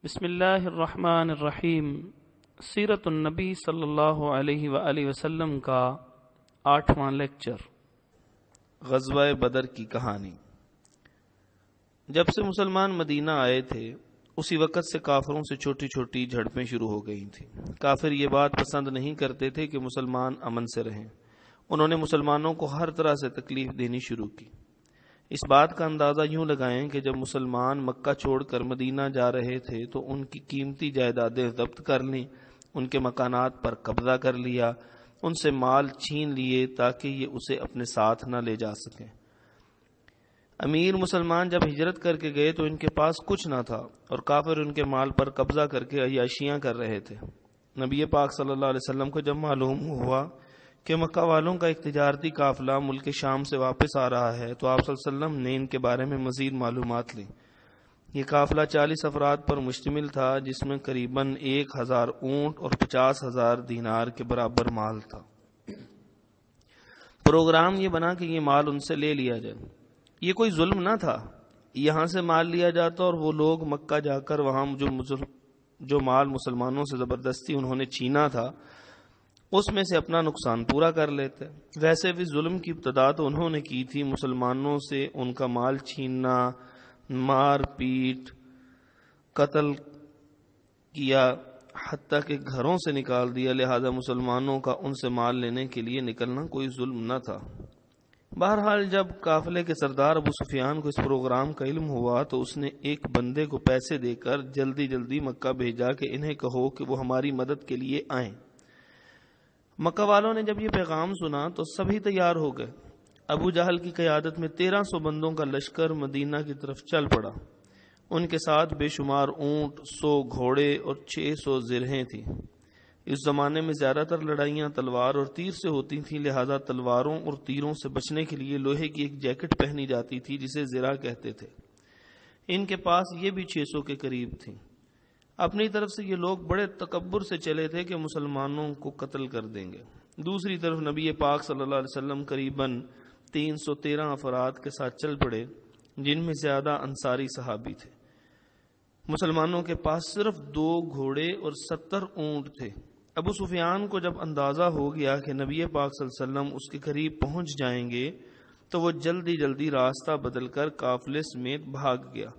بسم اللہ الرحمن الرحیم۔ سیرت النبی صلی اللہ علیہ وآلہ وسلم کا 8واں لیکچر، غزوہ بدر کی کہانی۔ جب سے مسلمان مدینہ آئے تھے اسی وقت سے کافروں سے چھوٹی چھوٹی جھڑپیں شروع ہو گئی تھیں۔ کافر یہ بات پسند نہیں کرتے تھے کہ مسلمان امن سے رہیں۔ انہوں نے مسلمانوں کو ہر طرح سے تکلیف دینی شروع کی۔ اس بات کا اندازہ یوں لگائیں کہ جب مسلمان مکہ چھوڑ کر مدینہ جا رہے تھے تو ان کی قیمتی جائیدادیں ضبط کر لیں، ان کے مکانات پر قبضہ کر لیا، ان سے مال چھین لیے تاکہ یہ اسے اپنے ساتھ نہ لے جا سکیں۔ امیر مسلمان جب ہجرت کر کے گئے تو ان کے پاس کچھ نہ تھا اور کافر ان کے مال پر قبضہ کر کے عیاشیاں کر رہے تھے۔ نبی پاک صلی اللہ علیہ وسلم کو جب معلوم ہوا کہ مکہ والوں کا ایک تجارتی قافلہ ملک شام سے واپس آ رہا ہے تو آپ صلی اللہ علیہ وسلم نے ان کے بارے میں مزید معلومات لی۔ یہ قافلہ 40 افراد پر مشتمل تھا، جس میں قریباً 1000 اونٹ اور 50,000 دینار کے برابر مال تھا۔ پروگرام یہ بنا کہ یہ مال ان سے لے لیا جائے۔ یہ کوئی ظلم نہ تھا، یہاں سے مال لیا جاتا اور وہ لوگ مکہ جا کر وہاں جو مال مسلمانوں سے زبردستی انہوں نے چھینا تھا اس میں سے اپنا نقصان پورا کر لیتے۔ ویسے بھی ظلم کی ابتدا تو انہوں نے کی تھی، مسلمانوں سے ان کا مال چھیننا، مار پیٹ، قتل کیا، حتیٰ کہ گھروں سے نکال دیا، لہذا مسلمانوں کا ان سے مال لینے کے لیے نکلنا کوئی ظلم نہ تھا۔ بہرحال جب قافلے کے سردار ابو سفیان کو اس پروگرام کا علم ہوا تو اس نے ایک بندے کو پیسے دے کر جلدی مکہ بھیجا کہ انہیں کہو کہ وہ ہماری مدد کے لیے آئیں۔ مکہ والوں نے جب یہ پیغام سنا تو سبھی تیار ہو گئے۔ ابو جہل کی قیادت میں 1300 بندوں کا لشکر مدینہ کی طرف چل پڑا۔ ان کے ساتھ بے شمار اونٹ، 100 گھوڑے اور 600 زرہیں تھیں۔ اس زمانے میں زیادہ تر لڑائیاں تلوار اور تیر سے ہوتی تھیں، لہذا تلواروں اور تیروں سے بچنے کے لیے لوہے کی ایک جیکٹ پہنی جاتی تھی جسے زرہ کہتے تھے۔ ان کے پاس یہ بھی 600 کے قریب تھیں۔ اپنی طرف سے یہ لوگ بڑے تکبر سے چلے تھے کہ مسلمانوں کو قتل کر دیں گے۔ دوسری طرف نبی پاک صلی اللہ علیہ وسلم قریباً 313 افراد کے ساتھ چل پڑے، جن میں زیادہ انصاری صحابی تھے۔ مسلمانوں کے پاس صرف 2 گھوڑے اور 70 اونٹ تھے۔ ابو سفیان کو جب اندازہ ہو گیا کہ نبی پاک صلی اللہ علیہ وسلم اس کے قریب پہنچ جائیں گے تو وہ جلدی راستہ بدل کر قافلے سمیت بھاگ گیا۔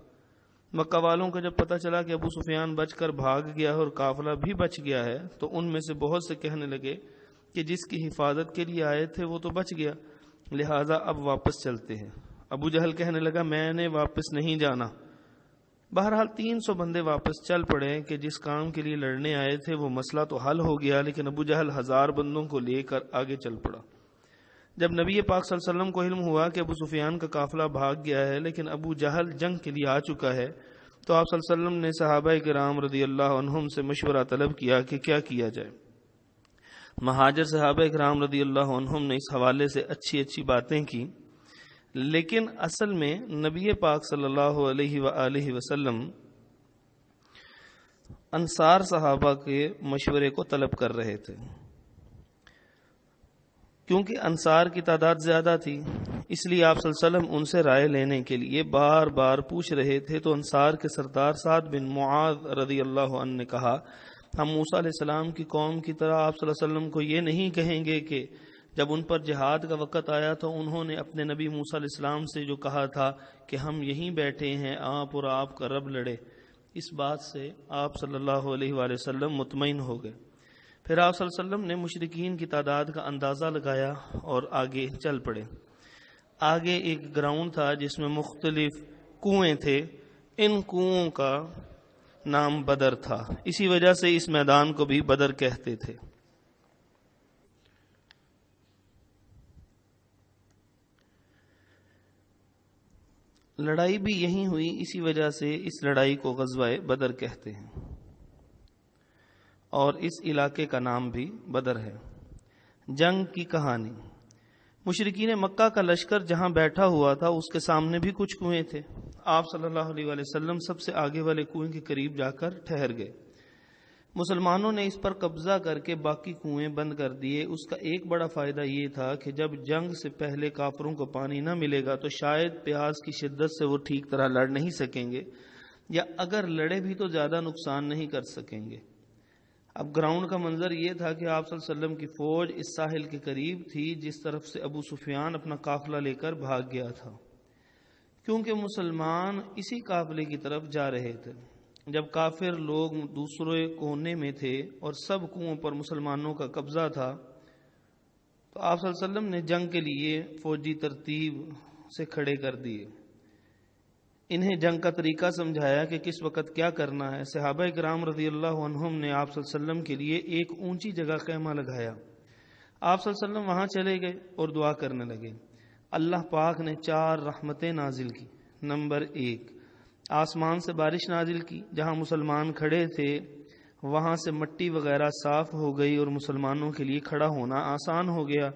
مکہ والوں کو جب پتہ چلا کہ ابو سفیان بچ کر بھاگ گیا اور قافلہ بھی بچ گیا ہے تو ان میں سے بہت سے کہنے لگے کہ جس کی حفاظت کے لیے آئے تھے وہ تو بچ گیا، لہٰذا اب واپس چلتے ہیں۔ ابو جہل کہنے لگا میں نے واپس نہیں جانا۔ بہرحال 300 بندے واپس چل پڑے کہ جس کام کے لیے لڑنے آئے تھے وہ مسئلہ تو حل ہو گیا، لیکن ابو جہل 1000 بندوں کو لے کر آگے چل پڑا۔ جب نبی پاک صلی اللہ علیہ وسلم کو علم ہوا کہ ابو سفیان کا قافلہ بھاگ گیا ہے لیکن ابو جہل جنگ کے لیے آ چکا ہے تو آپ صلی اللہ علیہ وسلم نے صحابہ کرام رضی اللہ عنہم سے مشورہ طلب کیا کہ کیا کیا جائے۔ مہاجر صحابہ کرام رضی اللہ عنہم نے اس حوالے سے اچھی باتیں کی، لیکن اصل میں نبی پاک صلی اللہ علیہ وآلہ وسلم انصار صحابہ کے مشورے کو طلب کر رہے تھے۔ کیونکہ انصار کی تعداد زیادہ تھی اس لیے آپ صلی اللہ علیہ وسلم ان سے رائے لینے کے لیے بار پوچھ رہے تھے، تو انصار کے سردار سعد بن معاذ رضی اللہ عنہ نے کہا ہم موسیٰ علیہ السلام کی قوم کی طرح آپ صلی اللہ علیہ وسلم کو یہ نہیں کہیں گے کہ جب ان پر جہاد کا وقت آیا تو انہوں نے اپنے نبی موسیٰ علیہ السلام سے جو کہا تھا کہ ہم یہیں بیٹھے ہیں آپ اور آپ کا رب لڑے۔ اس بات سے آپ صلی اللہ علیہ وآلہ وسلم مطمئن ہو گئے۔ پھر آپ صلی اللہ علیہ وسلم نے مشرکین کی تعداد کا اندازہ لگایا اور آگے چل پڑے۔ آگے ایک گراؤنڈ تھا جس میں مختلف کنویں تھے، ان کنووں کا نام بدر تھا، اسی وجہ سے اس میدان کو بھی بدر کہتے تھے۔ لڑائی بھی یہیں ہوئی، اسی وجہ سے اس لڑائی کو غزوہ بدر کہتے ہیں اور اس علاقے کا نام بھی بدر ہے۔ جنگ کی کہانی۔ مشرکین مکہ کا لشکر جہاں بیٹھا ہوا تھا اس کے سامنے بھی کچھ کنویں تھے۔ آپ صلی اللہ علیہ وآلہ وسلم سب سے آگے والے کنویں کے قریب جا کر ٹھہر گئے۔ مسلمانوں نے اس پر قبضہ کر کے باقی کنویں بند کر دیے۔ اس کا ایک بڑا فائدہ یہ تھا کہ جب جنگ سے پہلے کافروں کو پانی نہ ملے گا تو شاید پیاس کی شدت سے وہ ٹھیک طرح لڑ نہیں سکیں گے، یا اگر لڑے بھی تو زیادہ نقصان نہیں کر سکیں گے۔ اب گراؤنڈ کا منظر یہ تھا کہ آپ صلی اللہ علیہ وسلم کی فوج اس ساحل کے قریب تھی جس طرف سے ابو سفیان اپنا قافلہ لے کر بھاگ گیا تھا، کیونکہ مسلمان اسی قافلے کی طرف جا رہے تھے۔ جب کافر لوگ دوسرے کونے میں تھے اور سب کنوؤں پر مسلمانوں کا قبضہ تھا تو آپ صلی اللہ علیہ وسلم نے جنگ کے لیے فوجی ترتیب سے کھڑے کر دیے، انہیں جنگ کا طریقہ سمجھایا کہ کس وقت کیا کرنا ہے۔ صحابہ کرام رضی اللہ عنہم نے آپ صلی اللہ علیہ وسلم کے لیے ایک اونچی جگہ خیمہ لگایا۔ آپ صلی اللہ علیہ وسلم وہاں چلے گئے اور دعا کرنے لگے۔ اللہ پاک نے 4 رحمتیں نازل کی۔ نمبر 1، آسمان سے بارش نازل کی، جہاں مسلمان کھڑے تھے وہاں سے مٹی وغیرہ صاف ہو گئی اور مسلمانوں کے لیے کھڑا ہونا آسان ہو گیا،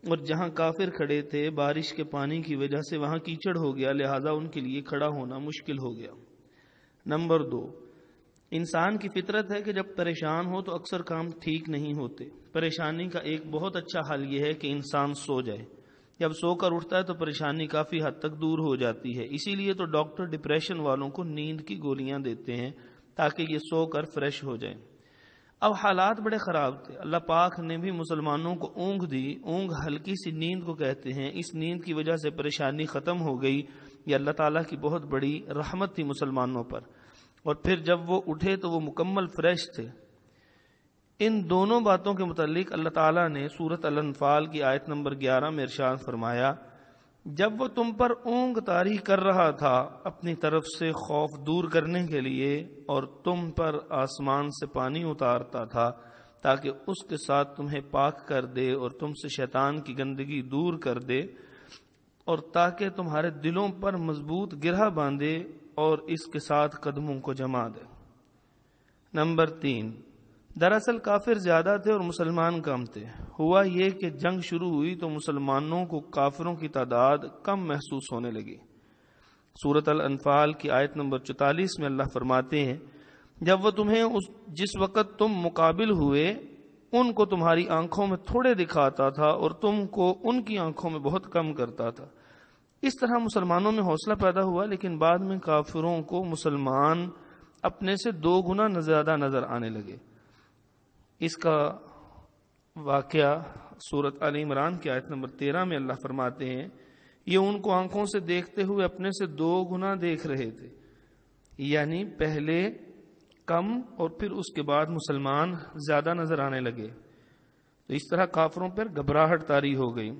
اور جہاں کافر کھڑے تھے بارش کے پانی کی وجہ سے وہاں کیچڑ ہو گیا، لہذا ان کے لیے کھڑا ہونا مشکل ہو گیا۔ نمبر 2، انسان کی فطرت ہے کہ جب پریشان ہو تو اکثر کام ٹھیک نہیں ہوتے۔ پریشانی کا ایک بہت اچھا حل یہ ہے کہ انسان سو جائے۔ جب سو کر اٹھتا ہے تو پریشانی کافی حد تک دور ہو جاتی ہے، اسی لیے تو ڈاکٹر ڈپریشن والوں کو نیند کی گولیاں دیتے ہیں تاکہ یہ سو کر فریش ہو جائیں۔ اب حالات بڑے خراب تھے، اللہ پاک نے بھی مسلمانوں کو اونگ دی۔ اونگ ہلکی سی نیند کو کہتے ہیں۔ اس نیند کی وجہ سے پریشانی ختم ہو گئی۔ یہ اللہ تعالیٰ کی بہت بڑی رحمت تھی مسلمانوں پر، اور پھر جب وہ اٹھے تو وہ مکمل فریش تھے۔ ان دونوں باتوں کے متعلق اللہ تعالیٰ نے سورۃ الانفال کی آیت نمبر 11 میں ارشاد فرمایا، جب وہ تم پر اونگ طاری کر رہا تھا اپنی طرف سے خوف دور کرنے کے لیے، اور تم پر آسمان سے پانی اتارتا تھا تاکہ اس کے ساتھ تمہیں پاک کر دے اور تم سے شیطان کی گندگی دور کر دے، اور تاکہ تمہارے دلوں پر مضبوط گرہ باندھے اور اس کے ساتھ قدموں کو جما دے۔ نمبر 3، دراصل کافر زیادہ تھے اور مسلمان کم تھے۔ ہوا یہ کہ جنگ شروع ہوئی تو مسلمانوں کو کافروں کی تعداد کم محسوس ہونے لگی۔ سورۃ الانفال کی آیت نمبر 44 میں اللہ فرماتے ہیں، جب وہ تمہیں جس وقت تم مقابل ہوئے ان کو تمہاری آنکھوں میں تھوڑے دکھاتا تھا اور تم کو ان کی آنکھوں میں بہت کم کرتا تھا۔ اس طرح مسلمانوں میں حوصلہ پیدا ہوا، لیکن بعد میں کافروں کو مسلمان اپنے سے 2 گنا زیادہ نظر آنے لگے۔ اس کا واقعہ سورۃ آل عمران کی آیت نمبر 13 میں اللہ فرماتے ہیں، یہ ان کو آنکھوں سے دیکھتے ہوئے اپنے سے 2 گنا دیکھ رہے تھے، یعنی پہلے کم اور پھر اس کے بعد مسلمان زیادہ نظر آنے لگے۔ تو اس طرح کافروں پر گھبراہٹ طاری ہو گئی،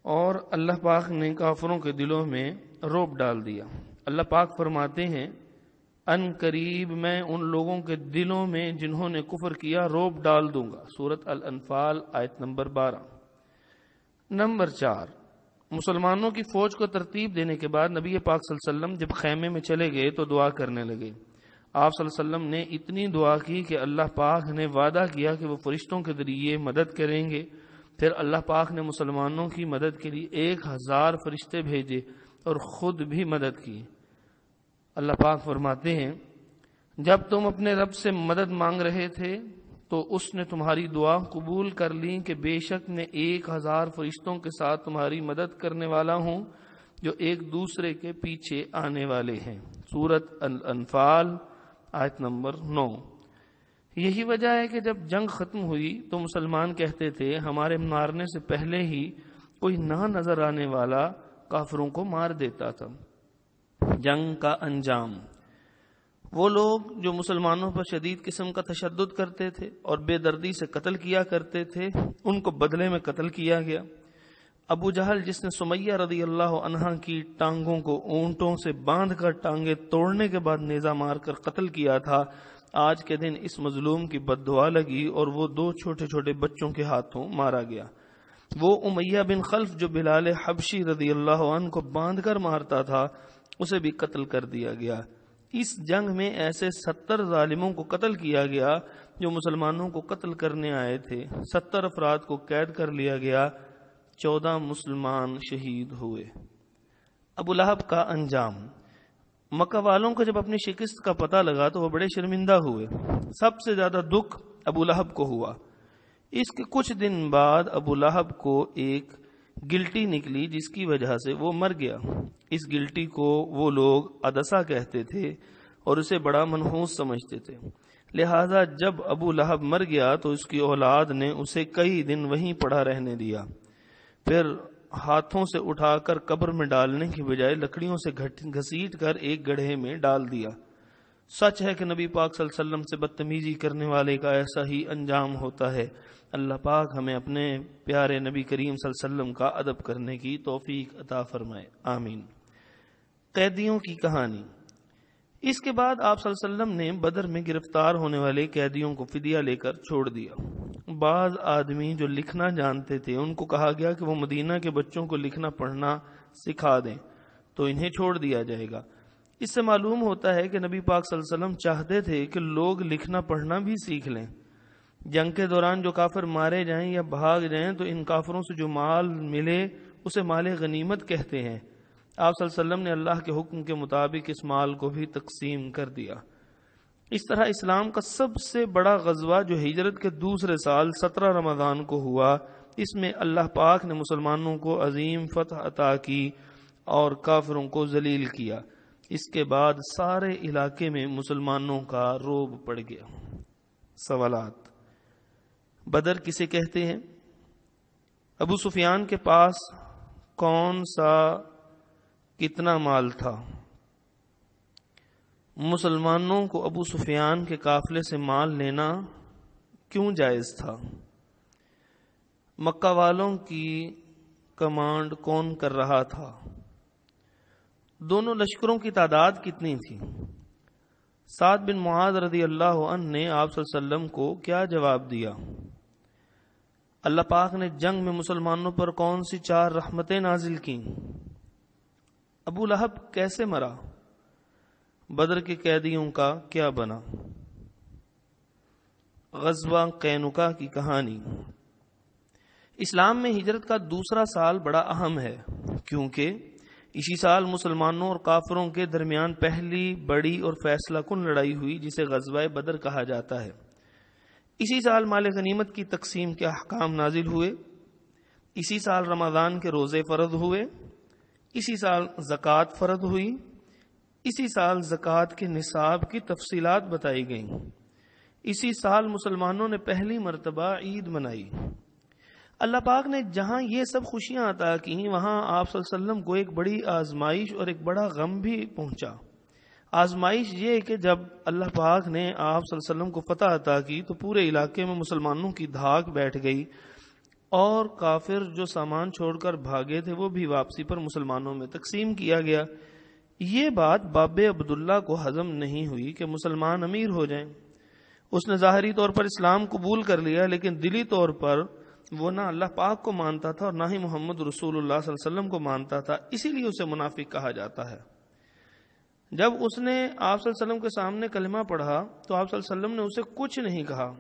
اور اللہ پاک نے کافروں کے دلوں میں رعب ڈال دیا۔ اللہ پاک فرماتے ہیں، ان قریب میں ان لوگوں کے دلوں میں جنہوں نے کفر کیا رعب ڈال دوں گا۔ سورۃ الانفال آیت نمبر 12۔ نمبر 4، مسلمانوں کی فوج کو ترتیب دینے کے بعد نبی پاک صلی اللہ علیہ وسلم جب خیمے میں چلے گئے تو دعا کرنے لگے۔ آپ صلی اللہ علیہ وسلم نے اتنی دعا کی کہ اللہ پاک نے وعدہ کیا کہ وہ فرشتوں کے ذریعے مدد کریں گے۔ پھر اللہ پاک نے مسلمانوں کی مدد کے لیے 1000 فرشتے بھیجے اور خود بھی مدد کی۔ اللہ پاک فرماتے ہیں، جب تم اپنے رب سے مدد مانگ رہے تھے تو اس نے تمہاری دعا قبول کر لی کہ بے شک میں 1000 فرشتوں کے ساتھ تمہاری مدد کرنے والا ہوں جو ایک دوسرے کے پیچھے آنے والے ہیں۔ سورۃ الانفال آیت نمبر 9۔ یہی وجہ ہے کہ جب جنگ ختم ہوئی تو مسلمان کہتے تھے، ہمارے مارنے سے پہلے ہی کوئی نہ نظر آنے والا کافروں کو مار دیتا تھا۔ جنگ کا انجام، وہ لوگ جو مسلمانوں پر شدید قسم کا تشدد کرتے تھے اور بے دردی سے قتل کیا کرتے تھے، ان کو بدلے میں قتل کیا گیا۔ ابو جہل جس نے سمیہ رضی اللہ عنہا کی ٹانگوں کو اونٹوں سے باندھ کر ٹانگیں توڑنے کے بعد نیزہ مار کر قتل کیا تھا، آج کے دن اس مظلوم کی بد دعا لگی اور وہ 2 چھوٹے چھوٹے بچوں کے ہاتھوں مارا گیا۔ وہ امیہ بن خلف جو بلال حبشی رضی اللہ عنہ کو باندھ کر مارتا تھا، اسے بھی قتل کر دیا گیا۔ اس جنگ میں ایسے 70 ظالموں کو قتل کیا گیا جو مسلمانوں کو قتل کرنے آئے تھے۔ 70 افراد کو قید کر لیا گیا، 14 مسلمان شہید ہوئے۔ ابو لہب کا انجام، مکہ والوں کو جب اپنی شکست کا پتہ لگا تو وہ بڑے شرمندہ ہوئے۔ سب سے زیادہ دکھ ابو لہب کو ہوا۔ اس کے کچھ دن بعد ابو لہب کو ایک گلٹی نکلی جس کی وجہ سے وہ مر گیا۔ اس گلٹی کو وہ لوگ عدسہ کہتے تھے اور اسے بڑا منحوس سمجھتے تھے، لہذا جب ابو لہب مر گیا تو اس کی اولاد نے اسے کئی دن وہیں پڑا رہنے دیا، پھر ہاتھوں سے اٹھا کر قبر میں ڈالنے کی بجائے لکڑیوں سے گھسیٹ کر ایک گڑھے میں ڈال دیا۔ سچ ہے کہ نبی پاک صلی اللہ علیہ وسلم سے بدتمیزی کرنے والے کا ایسا ہی انجام ہوتا ہے۔ اللہ پاک ہمیں اپنے پیارے نبی کریم صلی اللہ علیہ وسلم کا ادب کرنے کی توفیق عطا فرمائے، آمین۔ قیدیوں کی کہانی۔ اس کے بعد آپ صلی اللہ علیہ وسلم نے بدر میں گرفتار ہونے والے قیدیوں کو فدیہ لے کر چھوڑ دیا۔ بعض آدمی جو لکھنا جانتے تھے ان کو کہا گیا کہ وہ مدینہ کے بچوں کو لکھنا پڑھنا سکھا دیں تو انہیں چھوڑ دیا جائے گا۔ اس سے معلوم ہوتا ہے کہ نبی پاک صلی اللہ علیہ وسلم چاہتے تھے کہ لوگ لکھنا پڑھنا بھی سیکھ لیں۔ جنگ کے دوران جو کافر مارے جائیں یا بھاگ جائیں تو ان کافروں سے جو مال ملے اسے مال غنیمت کہتے ہیں۔ آپ صلی اللہ علیہ وسلم نے اللہ کے حکم کے مطابق اس مال کو بھی تقسیم کر دیا۔ اس طرح اسلام کا سب سے بڑا غزوہ جو ہجرت کے دوسرے سال 17 رمضان کو ہوا، اس میں اللہ پاک نے مسلمانوں کو عظیم فتح عطا کی اور کافروں کو ذلیل کیا۔ اس کے بعد سارے علاقے میں مسلمانوں کا رعب پڑ گیا۔ سوالات۔ بدر کسے کہتے ہیں؟ ابو سفیان کے پاس کون سا کتنا مال تھا؟ مسلمانوں کو ابو سفیان کے قافلے سے مال لینا کیوں جائز تھا؟ مکہ والوں کی کمانڈ کون کر رہا تھا؟ دونوں لشکروں کی تعداد کتنی تھی؟ سعد بن معاذ رضی اللہ عنہ نے آپ صلی اللہ علیہ وسلم کو کیا جواب دیا؟ اللہ پاک نے جنگ میں مسلمانوں پر کون سی 4 رحمتیں نازل کیں؟ ابو لہب کیسے مرا؟ بدر کے قیدیوں کا کیا بنا؟ غزوہ قینقاع کی کہانی۔ اسلام میں ہجرت کا دوسرا سال بڑا اہم ہے کیونکہ اسی سال مسلمانوں اور کافروں کے درمیان پہلی بڑی اور فیصلہ کن لڑائی ہوئی جسے غزوہ بدر کہا جاتا ہے۔ اسی سال مال غنیمت کی تقسیم کے احکام نازل ہوئے، اسی سال رمضان کے روزے فرض ہوئے، اسی سال زکوٰۃ فرض ہوئی، اسی سال زکوٰۃ کے نصاب کی تفصیلات بتائی گئیں، اسی سال مسلمانوں نے پہلی مرتبہ عید منائی۔ اللہ پاک نے جہاں یہ سب خوشیاں عطا کی وہاں آپ صلی اللہ علیہ وسلم کو ایک بڑی آزمائش اور ایک بڑا غم بھی پہنچا۔ آزمائش یہ کہ جب اللہ پاک نے آپ صلی اللہ علیہ وسلم کو فتح عطا کی تو پورے علاقے میں مسلمانوں کی دھاک بیٹھ گئی اور کافر جو سامان چھوڑ کر بھاگے تھے وہ بھی واپسی پر مسلمانوں میں تقسیم کیا گیا۔ یہ بات باب عبداللہ کو ہضم نہیں ہوئی کہ مسلمان امیر ہو جائیں۔ اس نے ظاہری طور پر اسلام قبول کر لیا لیکن دلی طور پر وہ نہ اللہ پاک کو مانتا تھا اور نہ ہی محمد رسول اللہ صلی اللہ علیہ وسلم کو مانتا تھا، اسی لیے اسے منافق کہا جاتا ہے۔ جب اس نے آپ صلی اللہ علیہ وسلم کے سامنے کلمہ پڑھا تو آپ صلی اللہ علیہ وسلم نے اسے کچھ نہیں کہا،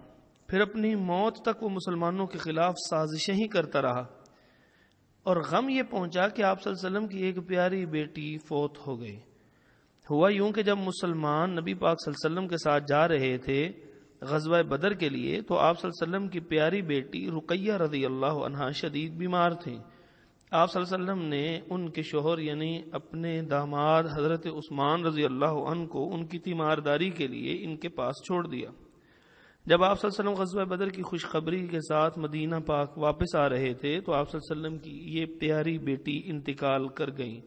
پھر اپنی موت تک وہ مسلمانوں کے خلاف سازشیں ہی کرتا رہا، اور غم یہ پہنچا کہ آپ صلی اللہ علیہ وسلم کی ایک پیاری بیٹی فوت ہو گئی۔ ہوا یوں کہ جب مسلمان نبی پاک صلی اللہ علیہ وسلم کے ساتھ جا رہے تھے غزوہ بدر کے لیے تو آپ صلی اللہ علیہ وسلم کی پیاری بیٹی رقیہ رضی اللہ عنہا شدید بیمار تھیں۔ آپ صلی اللہ علیہ وسلم نے ان کے شوہر یعنی اپنے داماد حضرت عثمان رضی اللہ عنہ کو ان کی تیمارداری کے لیے ان کے پاس چھوڑ دیا۔ جب آپ صلی اللہ علیہ وسلم غزوہ بدر کی خوشخبری کے ساتھ مدینہ پاک واپس آ رہے تھے تو آپ صلی اللہ علیہ وسلم کی یہ پیاری بیٹی انتقال کر گئیں۔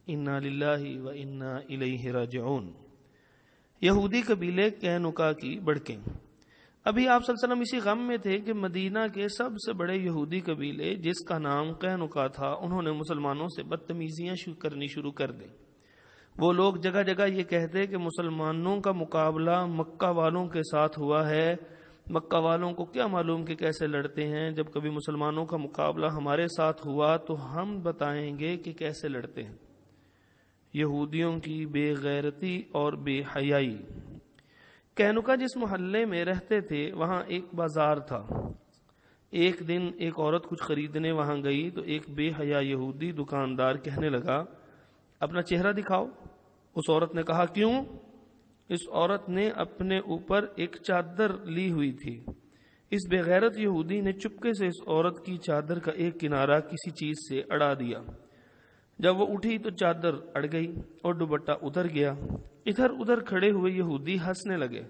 انا للہ و انا الیہ راجعون۔ یہودی قبیلے قینقاع کی بڑکیں۔ ابھی آپ صلی اللہ علیہ وسلم اسی غم میں تھے کہ مدینہ کے سب سے بڑے یہودی قبیلے جس کا نام قینقاع تھا انہوں نے مسلمانوں سے بدتمیزیاں کرنی شروع کر دیں۔ وہ لوگ جگہ جگہ یہ کہتے کہ مسلمانوں کا مقابلہ مکہ والوں کے ساتھ ہوا ہے، مکہ والوں کو کیا معلوم کہ کیسے لڑتے ہیں، جب کبھی مسلمانوں کا مقابلہ ہمارے ساتھ ہوا تو ہم بتائیں گے کہ کیسے لڑتے ہیں۔ یہودیوں کی بے غیرتی اور بے حیائی۔ قینقاع جس محلے میں رہتے تھے وہاں ایک بازار تھا۔ ایک دن ایک عورت کچھ خریدنے وہاں گئی تو ایک بے حیا یہودی دکاندار کہنے لگا اپنا چہرہ دکھاؤ۔ اس عورت نے کہا کیوں؟ اس عورت نے اپنے اوپر ایک چادر لی ہوئی تھی۔ اس بے غیرت یہودی نے چپکے سے اس عورت کی چادر کا ایک کنارہ کسی چیز سے اڑا دیا۔ جب وہ اٹھی تو چادر اڑ گئی اور دوپٹہ اتر گیا۔ ادھر ادھر کھڑے ہوئے یہودی ہنسنے لگے۔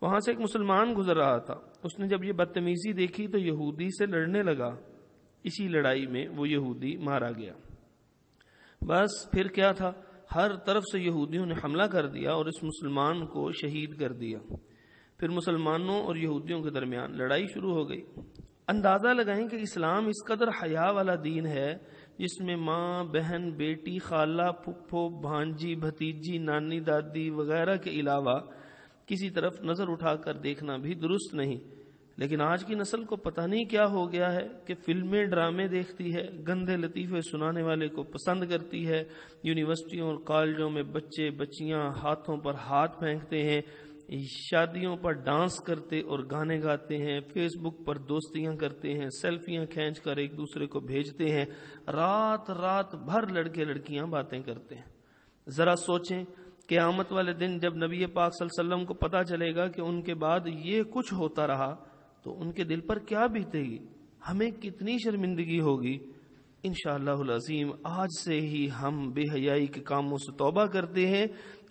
وہاں سے ایک مسلمان گزر رہا تھا، اس نے جب یہ بدتمیزی دیکھی تو یہودی سے لڑنے لگا۔ اسی لڑائی میں وہ یہودی مارا گیا۔ بس پھر کیا تھا، ہر طرف سے یہودیوں نے حملہ کر دیا اور اس مسلمان کو شہید کر دیا۔ پھر مسلمانوں اور یہودیوں کے درمیان لڑائی شروع ہو گئی۔ اندازہ لگائیں کہ اسلام اس قدر حیا والا دین ہے جس میں ماں، بہن، بیٹی، خالہ، پھپھو، بھانجی، بھتیجی، نانی، دادی وغیرہ کے علاوہ کسی طرف نظر اٹھا کر دیکھنا بھی درست نہیں۔ لیکن آج کی نسل کو پتہ نہیں کیا ہو گیا ہے کہ فلمیں، ڈرامے دیکھتی ہے، گندے لطیفے سنانے والے کو پسند کرتی ہے، یونیورسٹیوں اور کالجوں میں بچے بچیاں ہاتھوں پر ہاتھ پھینکتے ہیں، شادیوں پر ڈانس کرتے اور گانے گاتے ہیں، فیس بک پر دوستیاں کرتے ہیں، سیلفیاں کھینچ کر ایک دوسرے کو بھیجتے ہیں، رات رات بھر لڑکے لڑکیاں باتیں کرتے ہیں۔ ذرا سوچیں، قیامت والے دن جب نبی پاک صلی اللہ علیہ وسلم کو پتہ چلے گا کہ ان کے بعد یہ کچھ ہوتا رہا تو ان کے دل پر کیا بیتے گی، ہمیں کتنی شرمندگی ہوگی۔ انشاءاللہ العظیم آج سے ہی ہم بے حیائی کے کاموں سے توبہ کرتے ہیں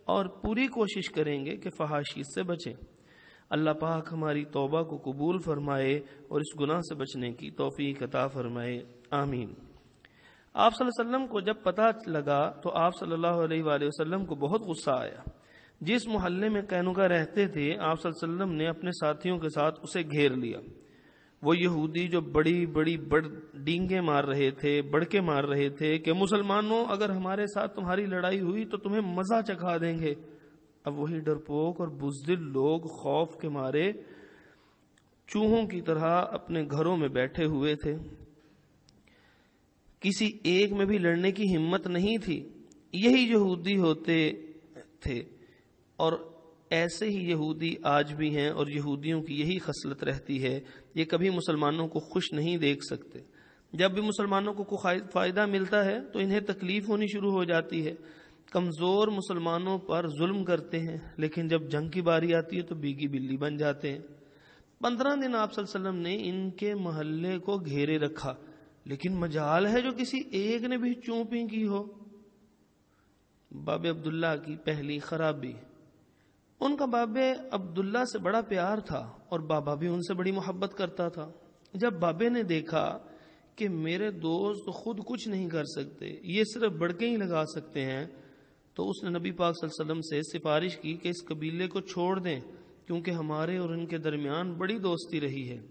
اور پوری کوشش کریں گے کہ فحاشی سے بچیں۔ اللہ پاک ہماری توبہ کو قبول فرمائے اور اس گناہ سے بچنے کی توفیق عطا فرمائے، آمین۔ آپ صلی اللہ علیہ وسلم کو جب پتہ لگا تو آپ صلی اللہ علیہ وآلہ وسلم کو بہت غصہ آیا۔ جس محلے میں قینقاع رہتے تھے، آپ صلی اللہ علیہ وسلم نے اپنے ساتھیوں کے ساتھ اسے گھیر لیا۔ وہ یہودی جو بڑی بڑی ڈینگیں مار رہے تھے، بڑکے مار رہے تھے کہ مسلمانوں اگر ہمارے ساتھ تمہاری لڑائی ہوئی تو تمہیں مزہ چکھا دیں گے، اب وہی ڈرپوک اور بزدل لوگ خوف کے مارے چوہوں کی طرح اپنے گھروں میں بیٹھے ہوئے تھے۔ کسی ایک میں بھی لڑنے کی ہمت نہیں تھی۔ یہی یہودی ہوتے تھے اور ایسے ہی یہودی آج بھی ہیں، اور یہودیوں کی یہی خصلت رہتی ہے، یہ کبھی مسلمانوں کو خوش نہیں دیکھ سکتے۔ جب بھی مسلمانوں کو کوئی فائدہ ملتا ہے تو انہیں تکلیف ہونی شروع ہو جاتی ہے۔ کمزور مسلمانوں پر ظلم کرتے ہیں، لیکن جب جنگ کی باری آتی ہے تو بیگی بلی بن جاتے ہیں۔ 15 دن آپ صلی اللہ علیہ وسلم نے ان کے محلے کو گھیرے رکھا، لیکن مجال ہے جو کسی ایک نے بھی چونپی کی ہو۔ باب عبداللہ کی پہلی خرابی، ان کا باب عبداللہ سے بڑا پیار تھا اور بابا بھی ان سے بڑی محبت کرتا تھا۔ جب بابے نے دیکھا کہ میرے دوست خود کچھ نہیں کر سکتے، یہ صرف بڑکے ہی لگا سکتے ہیں، تو اس نے نبی پاک صلی اللہ علیہ وسلم سے سفارش کی کہ اس قبیلے کو چھوڑ دیں، کیونکہ ہمارے اور ان کے درمیان بڑی دوستی رہی ہے۔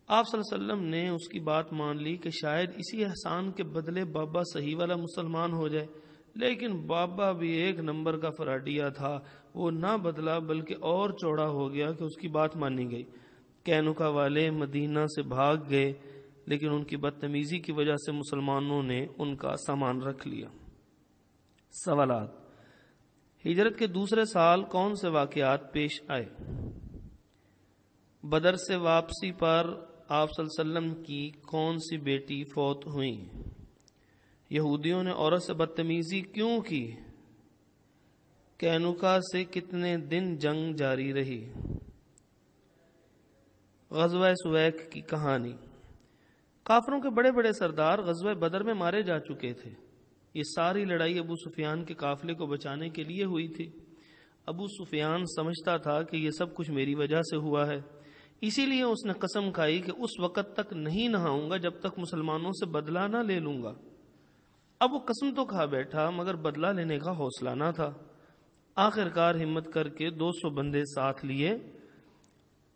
آپ صلی اللہ علیہ وسلم نے اس کی بات مان لی کہ شاید اسی احسان کے بدلے بابا صحیح والا مسلمان ہو جائے، لیکن بابا بھی ایک نمبر کا فراڈیا تھا۔ وہ نہ بدلا بلکہ اور چوڑا ہو گیا کہ اس کی بات مانی گئی۔ قینقاع والے مدینہ سے بھاگ گئے، لیکن ان کی بدتمیزی کی وجہ سے مسلمانوں نے ان کا سامان رکھ لیا۔ سوالات: ہجرت کے دوسرے سال کون سے واقعات پیش آئے؟ بدر سے واپسی پر آپ صلی اللہ علیہ وسلم کی کون سی بیٹی فوت ہوئی؟ یہودیوں نے عورت سے بدتمیزی کیوں کی؟ قینقاع سے کتنے دن جنگ جاری رہی؟ غزوہ سویک کی کہانی۔ کافروں کے بڑے بڑے سردار غزوہ بدر میں مارے جا چکے تھے۔ یہ ساری لڑائی ابو سفیان کے قافلے کو بچانے کے لیے ہوئی تھی۔ ابو سفیان سمجھتا تھا کہ یہ سب کچھ میری وجہ سے ہوا ہے، اسی لیے اس نے قسم کھائی کہ اس وقت تک نہیں نہاؤں گا جب تک مسلمانوں سے بدلہ نہ لے لوں گا۔ اب وہ قسم تو کھا بیٹھا مگر بدلہ لینے کا حوصلہ نہ تھا۔ آخر کار ہمت کر کے 200 بندے ساتھ لیے۔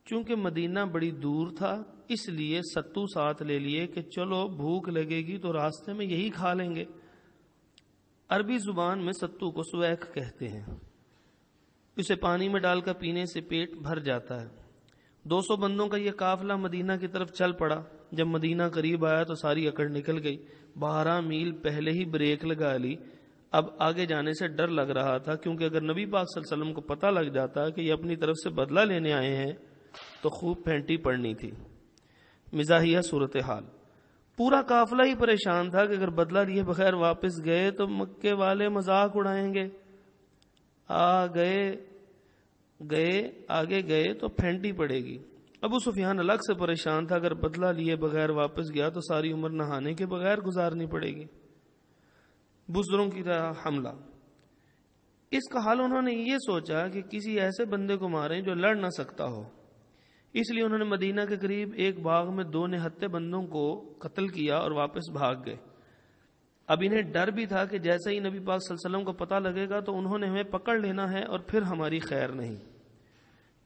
چونکہ مدینہ بڑی دور تھا اس لیے ستو ساتھ لے لیے کہ چلو بھوک لگے گی تو راستے میں یہی کھا لیں گے۔ عربی زبان میں ستو کو سویک کہتے ہیں۔ اسے پانی میں ڈال کر پینے سے پیٹ بھر جاتا ہے۔ 200 بندوں کا یہ قافلہ مدینہ کی طرف چل پڑا۔ جب مدینہ قریب آیا تو ساری اکڑ نکل گئی۔ 12 میل پہلے ہی بریک لگا لی۔ اب آگے جانے سے ڈر لگ رہا تھا، کیونکہ اگر نبی پاک صلی اللہ علیہ وسلم کو پتہ لگ جاتا کہ یہ اپنی طرف سے بدلہ لینے آئے ہیں تو خوب پھینٹی پڑنی تھی۔ مزاحیہ صورتحال: پورا قافلہ ہی پریشان تھا کہ اگر بدلہ لیے بغیر واپس گئے تو مکے والے مذاق اڑائیں گے۔ آگے گئے تو پھینٹی پڑے گی۔ ابو سفیان الگ سے پریشان تھا، اگر بدلہ لیے بغیر واپس گیا تو ساری عمر نہانے کے بغیر گزارنی پڑے گی۔ بزدلوں کی طرح حملہ۔ اس کا حل انہوں نے یہ سوچا کہ کسی ایسے بندے کو ماریں جو لڑ نہ سکتا ہو، اس لیے انہوں نے مدینہ کے قریب ایک باغ میں 2 نہتے بندوں کو قتل کیا اور واپس بھاگ گئے۔ اب انہیں ڈر بھی تھا کہ جیسے ہی نبی پاک صلی اللہ علیہ وسلم کو پتہ لگے گا تو انہوں نے ہمیں پکڑ لینا ہے اور پھر ہماری خیر نہیں۔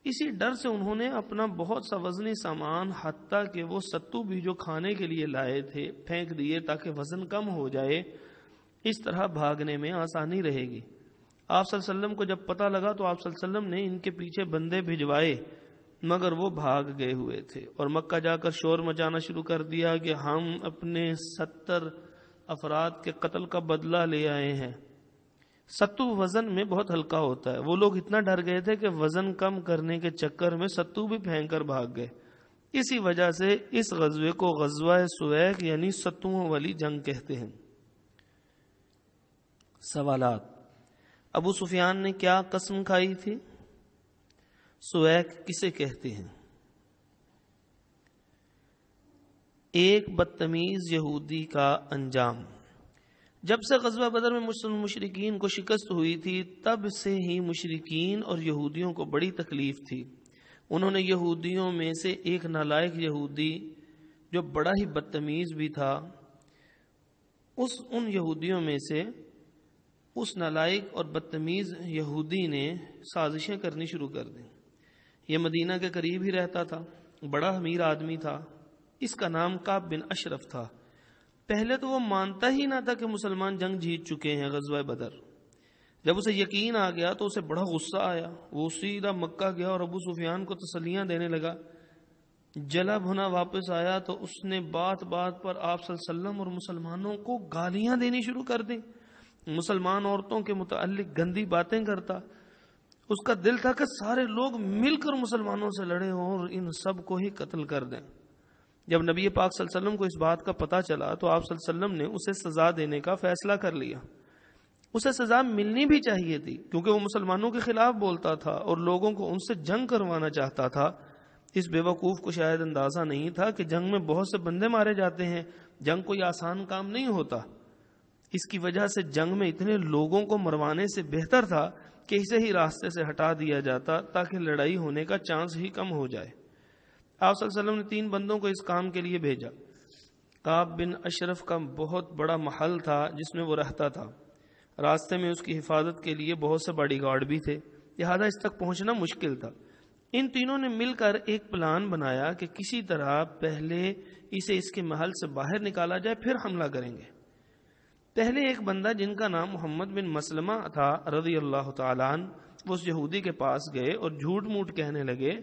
اسی ڈر سے انہوں نے اپنا بہت سا وزنی سامان، حتیٰ کہ وہ ستو بھی جو کھانے کے لیے لائے تھے، پھینک دیے تاکہ وزن کم ہو جائے، اس طرح بھاگنے میں آسانی رہے گی۔ آپ صلی اللہ علیہ وسلم کو جب پتہ لگا تو آپ صلی اللہ علیہ وسلم نے ان کے پیچھے بندے بھجوائے، مگر وہ بھاگ گئے ہوئے تھے اور مکہ جا کر شور مچانا شروع کر دیا کہ ہم اپنے 70 افراد کے قتل کا بدلہ لے آئے ہیں۔ ستو وزن میں بہت ہلکا ہوتا ہے، وہ لوگ اتنا ڈر گئے تھے کہ وزن کم کرنے کے چکر میں ستو بھی پھینک کر بھاگ گئے۔ اسی وجہ سے اس غزوے کو غزوہ سویق یعنی ستوؤں والی جنگ کہتے ہیں۔ سوالات: ابو سفیان نے کیا قسم کھائی تھی؟ سویق کسے کہتے ہیں؟ ایک بدتمیز یہودی کا انجام۔ جب سے غزوہ بدر میں مشرکین کو شکست ہوئی تھی، تب سے ہی مشرکین اور یہودیوں کو بڑی تکلیف تھی۔ انہوں نے یہودیوں میں سے ایک نالائق یہودی جو بڑا ہی بدتمیز بھی تھا، ان یہودیوں میں سے اس نالائق اور بدتمیز یہودی نے سازشیں کرنی شروع کر دیں۔ یہ مدینہ کے قریب ہی رہتا تھا، بڑا امیر آدمی تھا، اس کا نام کعب بن اشرف تھا۔ پہلے تو وہ مانتا ہی نہ تھا کہ مسلمان جنگ جیت چکے ہیں غزوہ بدر۔ جب اسے یقین آ گیا تو اسے بڑا غصہ آیا، وہ سیدھا مکہ گیا اور ابو سفیان کو تسلیاں دینے لگا۔ جلا بھنا واپس آیا تو اس نے بات بات پر آپ صلی اللہ علیہ وسلم اور مسلمانوں کو گالیاں دینی شروع کر دیں، مسلمان عورتوں کے متعلق گندی باتیں کرتا۔ اس کا دل تھا کہ سارے لوگ مل کر مسلمانوں سے لڑیں اور ان سب کو ہی قتل کر دیں۔ جب نبی پاک صلی اللہ علیہ وسلم کو اس بات کا پتہ چلا تو آپ صلی اللہ علیہ وسلم نے اسے سزا دینے کا فیصلہ کر لیا۔ اسے سزا ملنی بھی چاہیے تھی کیونکہ وہ مسلمانوں کے خلاف بولتا تھا اور لوگوں کو ان سے جنگ کروانا چاہتا تھا۔ اس بے وقوف کو شاید اندازہ نہیں تھا کہ جنگ میں بہت سے بندے مارے جاتے ہیں، جنگ کوئی آسان کام نہیں ہوتا۔ اس کی وجہ سے جنگ میں اتنے لوگوں کو مروانے سے بہتر تھا کہ اسے ہی راستے سے ہٹا دیا جاتا تاکہ لڑائی ہونے کا چانس ہی کم ہو جائے۔ آپ صلی اللہ علیہ وسلم نے 3 بندوں کو اس کام کے لیے بھیجا۔ کعب بن اشرف کا بہت بڑا محل تھا جس میں وہ رہتا تھا، راستے میں اس کی حفاظت کے لیے بہت سے باڈی گارڈ بھی تھے، لہذا اس تک پہنچنا مشکل تھا۔ ان تینوں نے مل کر ایک پلان بنایا کہ کسی طرح پہلے اسے اس کے محل سے باہر نکالا جائے، پھر حملہ کریں گے۔ پہلے ایک بندہ جن کا نام محمد بن مسلمہ تھا رضی اللہ تعالیٰ عنہ، وہ اس یہودی کے پاس گئے اور جھوٹ موٹ کہنے لگے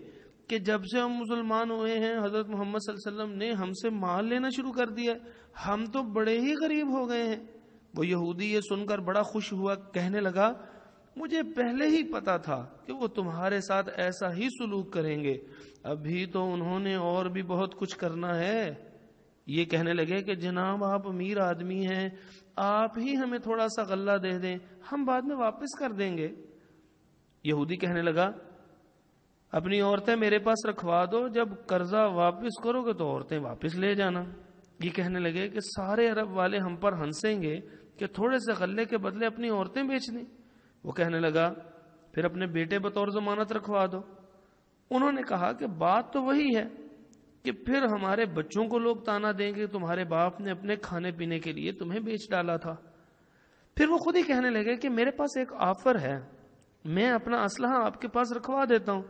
کہ جب سے ہم مسلمان ہوئے ہیں حضرت محمد صلی اللہ علیہ وسلم نے ہم سے مال لینا شروع کر دیا، ہم تو بڑے ہی غریب ہو گئے ہیں۔ وہ یہودی یہ سن کر بڑا خوش ہوا، کہنے لگا مجھے پہلے ہی پتا تھا کہ وہ تمہارے ساتھ ایسا ہی سلوک کریں گے، ابھی تو انہوں نے اور بھی بہت کچھ کرنا ہے۔ یہ کہنے لگے کہ جناب آپ امیر آدمی ہیں، آپ ہی ہمیں تھوڑا سا غلہ دے دیں، ہم بعد میں واپس کر دیں گے۔ یہودی کہنے لگا اپنی عورتیں میرے پاس رکھوا دو، جب قرضہ واپس کرو گے تو عورتیں واپس لے جانا۔ یہ کہنے لگے کہ سارے عرب والے ہم پر ہنسیں گے کہ تھوڑے سے غلے کے بدلے اپنی عورتیں بیچ دیں۔ وہ کہنے لگا پھر اپنے بیٹے بطور ضمانت رکھوا دو۔ انہوں نے کہا کہ بات تو وہی ہے کہ پھر ہمارے بچوں کو لوگ تانا دیں گے تمہارے باپ نے اپنے کھانے پینے کے لیے تمہیں بیچ ڈالا تھا۔ پھر وہ خود ہی کہنے لگے کہ میرے پاس ایک آفر ہے، میں اپنا اسلحہ آپ کے پاس رکھوا دیتا ہوں،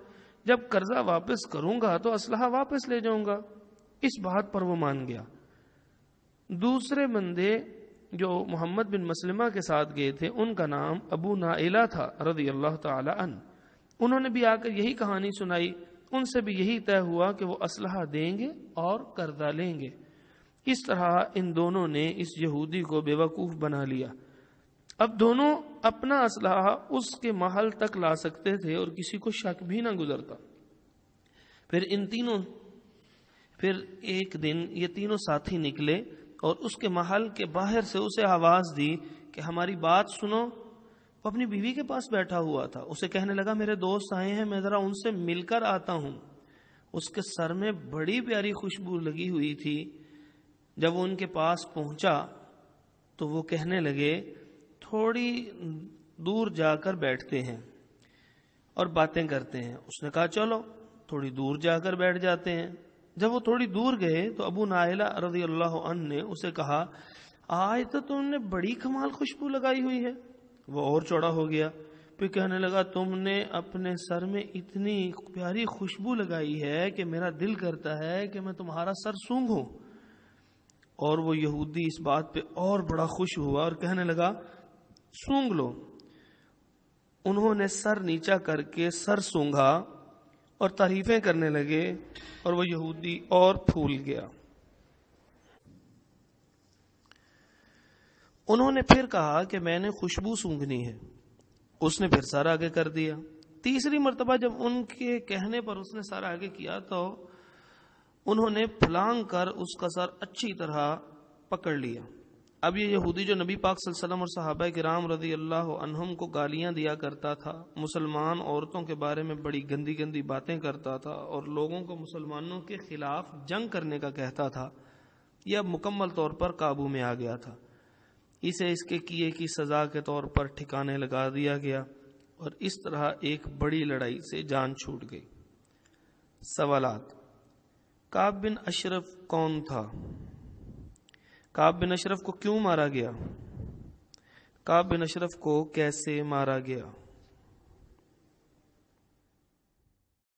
جب قرضہ واپس کروں گا تو اسلحہ واپس لے جاؤں گا۔ اس بات پر وہ مان گیا۔ دوسرے بندے جو محمد بن مسلمہ کے ساتھ گئے تھے ان کا نام ابو نائلہ تھا رضی اللہ تعالی عنہ، انہوں نے بھی آ کر یہی کہانی سنائی، ان سے بھی یہی طے ہوا کہ وہ اسلحہ دیں گے اور قرضہ لیں گے۔ اس طرح ان دونوں نے اس یہودی کو بے وقوف بنا لیا۔ اب دونوں اپنا اسلحہ اس کے محل تک لا سکتے تھے اور کسی کو شک بھی نہ گزرتا۔ پھر ایک دن یہ تینوں ساتھی نکلے اور اس کے محل کے باہر سے اسے آواز دی کہ ہماری بات سنو۔ وہ اپنی بیوی کے پاس بیٹھا ہوا تھا، اسے کہنے لگا میرے دوست آئے ہیں، میں ذرا ان سے مل کر آتا ہوں۔ اس کے سر میں بڑی پیاری خوشبو لگی ہوئی تھی۔ جب وہ ان کے پاس پہنچا تو وہ کہنے لگے تھوڑی دور جا کر بیٹھتے ہیں اور باتیں کرتے ہیں۔ اس نے کہا چلو تھوڑی دور جا کر بیٹھ جاتے ہیں۔ جب وہ تھوڑی دور گئے تو ابو نائلہ رضی اللہ عنہ نے اسے کہا آج تو تم نے بڑی کمال خوشبو لگائی ہوئی ہے۔ وہ اور چوڑا ہو گیا، پھر کہنے لگا تم نے اپنے سر میں اتنی پیاری خوشبو لگائی ہے کہ میرا دل کرتا ہے کہ میں تمہارا سر سونگھوں۔ اور وہ یہودی اس بات پہ اور بڑا خوش ہوا اور کہنے لگا سونگ لو۔ انہوں نے سر نیچا کر کے سر سونگھا اور تعریفیں کرنے لگے اور وہ یہودی اور پھول گیا۔ انہوں نے پھر کہا کہ میں نے خوشبو سونگھنی ہے۔ اس نے پھر سر آگے کر دیا۔ تیسری مرتبہ جب ان کے کہنے پر اس نے سر آگے کیا تو انہوں نے پھلانگ کر اس کا سر اچھی طرح پکڑ لیا۔ اب یہ یہودی جو نبی پاک صلی اللہ علیہ وسلم اور صحابہ کرام رضی اللہ عنہم کو گالیاں دیا کرتا تھا، مسلمان عورتوں کے بارے میں بڑی گندی گندی باتیں کرتا تھا اور لوگوں کو مسلمانوں کے خلاف جنگ کرنے کا کہتا تھا، یہ اب مکمل طور پر قابو میں آ گیا تھا۔ اسے اس کے کیے کی سزا کے طور پر ٹھکانے لگا دیا گیا اور اس طرح ایک بڑی لڑائی سے جان چھوٹ گئی۔ سوالات: کعب بن اشرف کون تھا؟ کعب بن اشرف کو کیوں مارا گیا؟ کعب بن اشرف کو کیسے مارا گیا؟